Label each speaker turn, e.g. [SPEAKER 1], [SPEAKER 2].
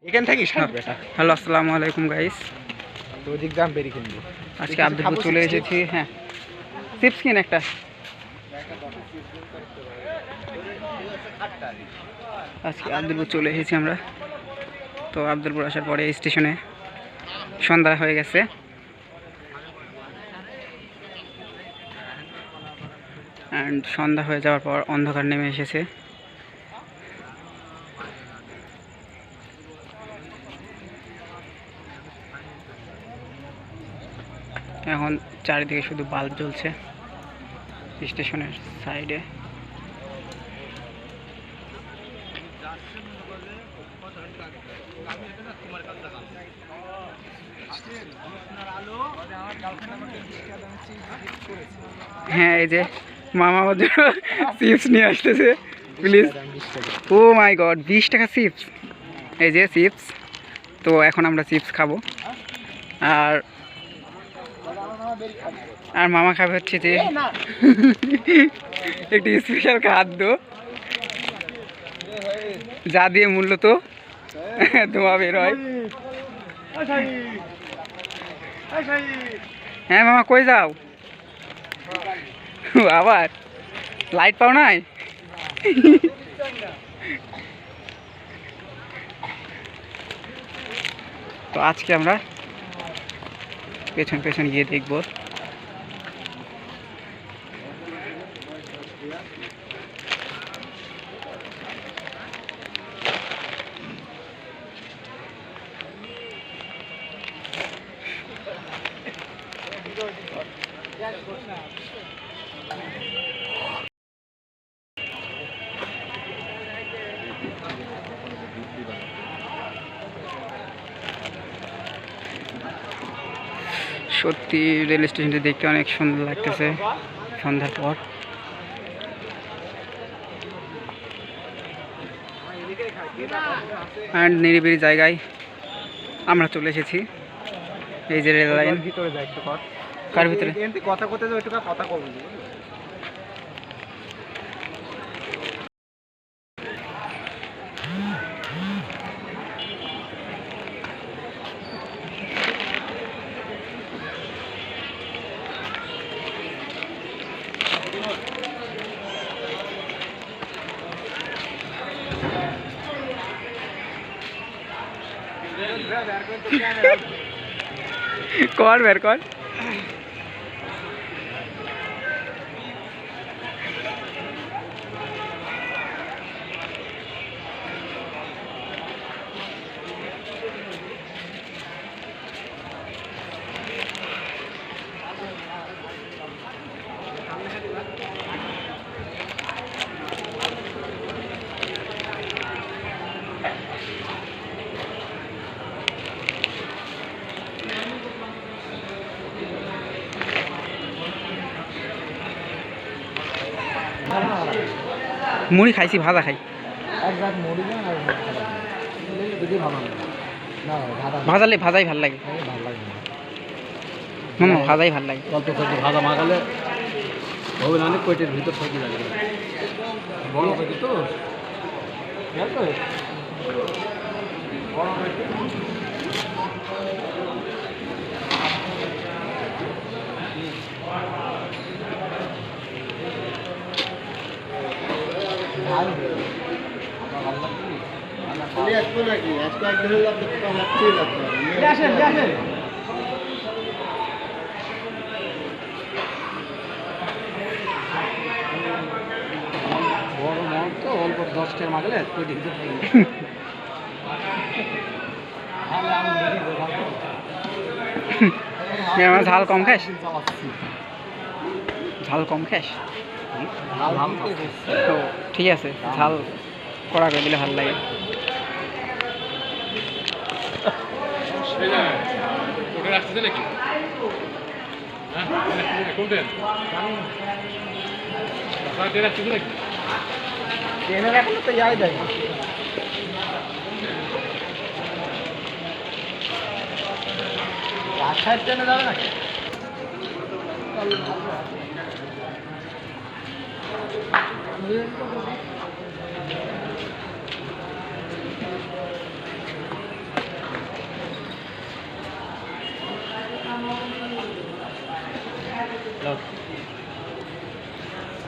[SPEAKER 1] এখান থেকেই সাত বেটা।
[SPEAKER 2] হ্যালো, আসসালামু আলাইকুম গাইস।
[SPEAKER 1] তো ওদিক দাম বেরি কিনবো
[SPEAKER 2] আজকে আব্দুলপুর চলে এসেছি। হ্যাঁ, চিপস কিন একটা। আজকে আব্দুলপুর চলে এসেছি আমরা। তো আব্দুলপুর আসার পরে স্টেশনে সন্ধ্যা হয়ে গেছে। অ্যান্ড সন্ধ্যা হয়ে যাওয়ার পর অন্ধকার নেমে এসেছে। এখন চারিদিকে শুধু বাল্ব জ্বলছে স্টেশনের সাইডে। হ্যাঁ, এই যে মামা আমার জন্য চিপস নিয়ে আসতেছে। প্লিজ, ও মাই গড, 20 টাকা চিপস। এই যে চিপস। তো এখন আমরা চিপস খাবো। আর আর মামা খাবে হচ্ছে যে একটি স্পেশাল খাদ্য, যা দিয়ে মূলত ধোঁয়া বের হয়। হ্যাঁ মামা, কই যাও? আবার লাইট পাও নাই? তো আজকে আমরা পেছন পেছন গিয়ে দেখবো। সত্যি রেল স্টেশনটি দেখতে অনেক সুন্দর লাগতেছে সন্ধ্যার পর। অ্যান্ড নিরিবিলি জায়গায় আমরা চলে এসেছি। এই যে রেল লাইন।
[SPEAKER 1] ভিতরে যাই একটু কর।
[SPEAKER 2] কার ভিতরে?
[SPEAKER 1] কথা করতে যাও, একটু কথা কম।
[SPEAKER 2] কর বের কর। মুড়ি খাইছি, ভাজা খাই। ভাজালে ভাজাই ভাল লাগে। মামা, ভাজাই ভাল লাগে।
[SPEAKER 1] অল্প সবজি ভাজা মাখালে হবে না, অনেক পেটের ভিতর থাকি লাগে। বড় পেটি তো বড় পেটি। বড় মন তো অল্প 10 টাকা মাগলে
[SPEAKER 2] ঝাল কম খাস? ঝাল কম খাস? তো ঠিক আছে, ঝাল কড়া করে দিলে ভালো লাগে।
[SPEAKER 1] এখন তো ইয়াই দেয়। রাজশাহীর ট্রেনে যাবে নাকি? লাও।